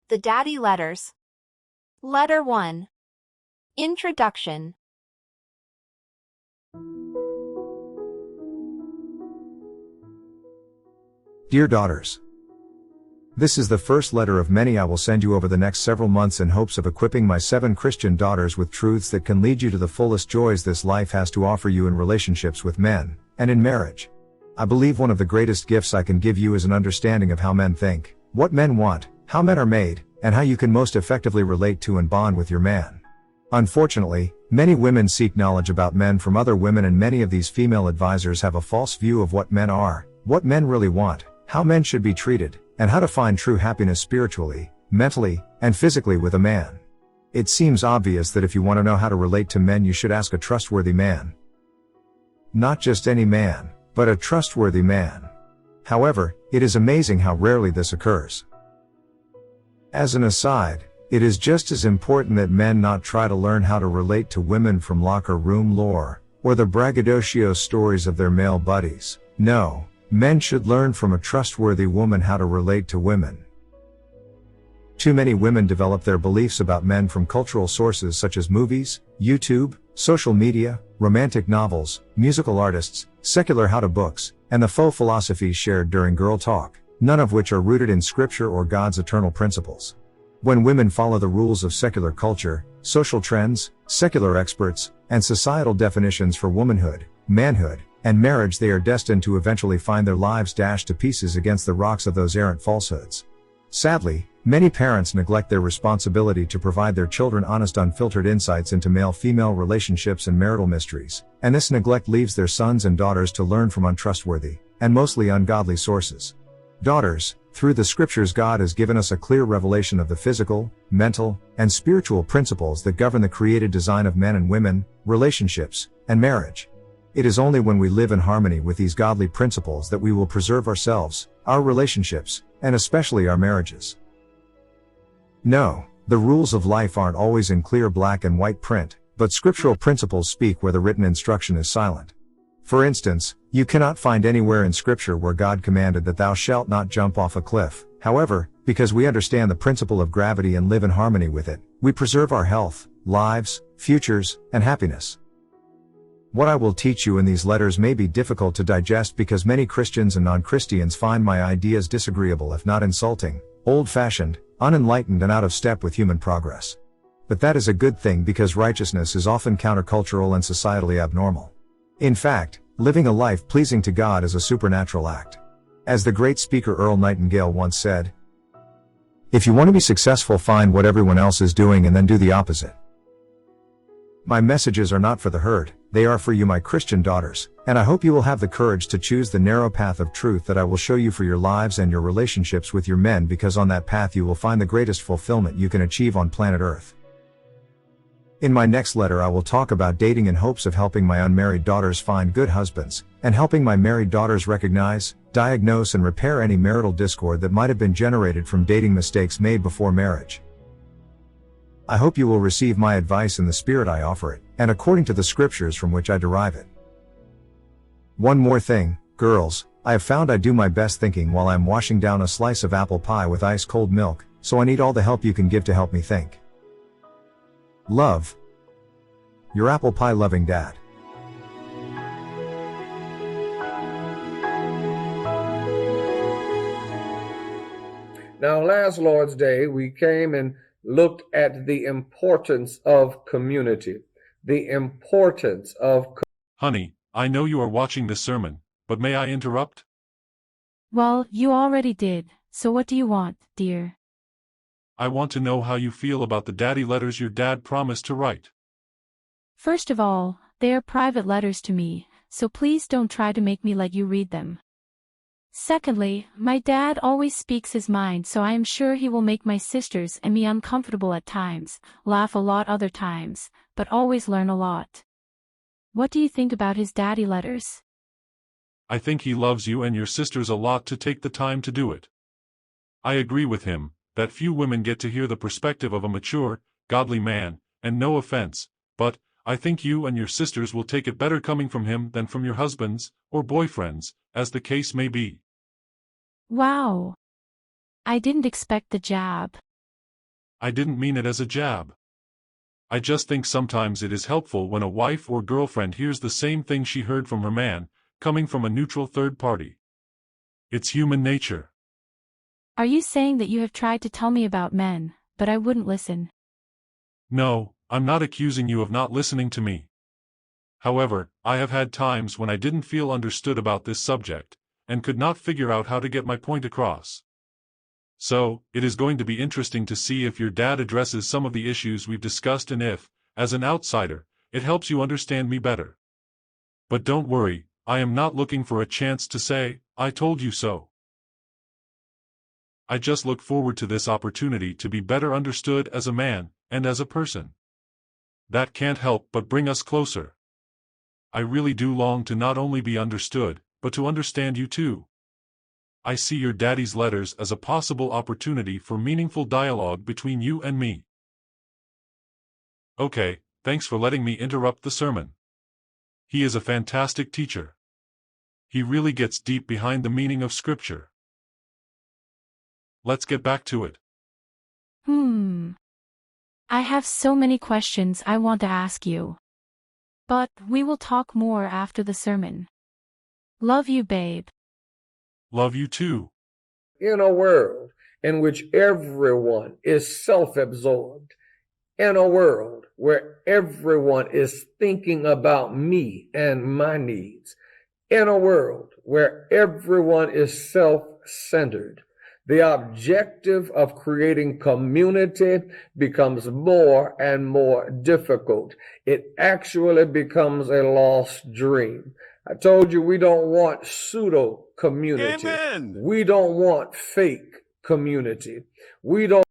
The Daddy Letters. Letter 1. Introduction. Dear daughters, this is the first letter of many I will send you over the next several months in hopes of equipping my 7 Christian daughters with truths that can lead you to the fullest joys this life has to offer you in relationships with men, and in marriage. I believe one of the greatest gifts I can give you is an understanding of how men think, what men want, how men are made, and how you can most effectively relate to and bond with your man. Unfortunately, many women seek knowledge about men from other women, and many of these female advisors have a false view of what men are, what men really want, how men should be treated, and how to find true happiness spiritually, mentally, and physically with a man. It seems obvious that if you want to know how to relate to men, you should ask a trustworthy man. Not just any man, but a trustworthy man. However, it is amazing how rarely this occurs. As an aside, it is just as important that men not try to learn how to relate to women from locker room lore, or the braggadocio stories of their male buddies. No, men should learn from a trustworthy woman how to relate to women. Too many women develop their beliefs about men from cultural sources such as movies, YouTube, social media, romantic novels, musical artists, secular how-to books, and the faux philosophies shared during girl talk, none of which are rooted in scripture or God's eternal principles. When women follow the rules of secular culture, social trends, secular experts, and societal definitions for womanhood, manhood, and marriage, they are destined to eventually find their lives dashed to pieces against the rocks of those errant falsehoods. Sadly, many parents neglect their responsibility to provide their children honest, unfiltered insights into male-female relationships and marital mysteries, and this neglect leaves their sons and daughters to learn from untrustworthy, and mostly ungodly sources. Daughters, through the scriptures, God has given us a clear revelation of the physical, mental, and spiritual principles that govern the created design of men and women, relationships, and marriage. It is only when we live in harmony with these godly principles that we will preserve ourselves, our relationships, and especially our marriages. No, the rules of life aren't always in clear black and white print, but scriptural principles speak where the written instruction is silent. For instance, you cannot find anywhere in scripture where God commanded that thou shalt not jump off a cliff. However, because we understand the principle of gravity and live in harmony with it, we preserve our health, lives, futures, and happiness. What I will teach you in these letters may be difficult to digest because many Christians and non-Christians find my ideas disagreeable, if not insulting, old-fashioned, unenlightened, and out of step with human progress. But that is a good thing because righteousness is often countercultural and societally abnormal. In fact, living a life pleasing to God is a supernatural act. As the great speaker Earl Nightingale once said, "If you want to be successful, find what everyone else is doing and then do the opposite." My messages are not for the herd, they are for you, my Christian daughters, and I hope you will have the courage to choose the narrow path of truth that I will show you for your lives and your relationships with your men, because on that path you will find the greatest fulfillment you can achieve on planet Earth. In my next letter I will talk about dating in hopes of helping my unmarried daughters find good husbands, and helping my married daughters recognize, diagnose, and repair any marital discord that might have been generated from dating mistakes made before marriage. I hope you will receive my advice in the spirit I offer it, and according to the scriptures from which I derive it. One more thing, girls, I have found I do my best thinking while I am washing down a slice of apple pie with ice cold milk, so I need all the help you can give to help me think. Love, your apple pie loving dad. Now, last Lord's Day, we came and looked at the importance of community. The importance of Honey, I know you are watching this sermon, but may I interrupt? Well, you already did, so what do you want, dear? I want to know how you feel about the daddy letters your dad promised to write. First of all, they are private letters to me, so please don't try to make me let you read them. Secondly, my dad always speaks his mind, so I am sure he will make my sisters and me uncomfortable at times, laugh a lot other times, but always learn a lot. What do you think about his daddy letters? I think he loves you and your sisters a lot to take the time to do it. I agree with him that few women get to hear the perspective of a mature, godly man, and no offense, but I think you and your sisters will take it better coming from him than from your husbands, or boyfriends, as the case may be. Wow! I didn't expect the jab. I didn't mean it as a jab. I just think sometimes it is helpful when a wife or girlfriend hears the same thing she heard from her man, coming from a neutral third party. It's human nature. Are you saying that you have tried to tell me about men, but I wouldn't listen? No, I'm not accusing you of not listening to me. However, I have had times when I didn't feel understood about this subject, and could not figure out how to get my point across. So, it is going to be interesting to see if your dad addresses some of the issues we've discussed and if, as an outsider, it helps you understand me better. But don't worry, I am not looking for a chance to say, "I told you so." I just look forward to this opportunity to be better understood as a man, and as a person. That can't help but bring us closer. I really do long to not only be understood, but to understand you too. I see your daddy's letters as a possible opportunity for meaningful dialogue between you and me. Okay, thanks for letting me interrupt the sermon. He is a fantastic teacher. He really gets deep behind the meaning of Scripture. Let's get back to it. I have so many questions I want to ask you. But we will talk more after the sermon. Love you, babe. Love you too. In a world in which everyone is self-absorbed, in a world where everyone is thinking about me and my needs, in a world where everyone is self-centered, the objective of creating community becomes more and more difficult. It actually becomes a lost dream. I told you we don't want pseudo community. Amen. We don't want fake community. We don't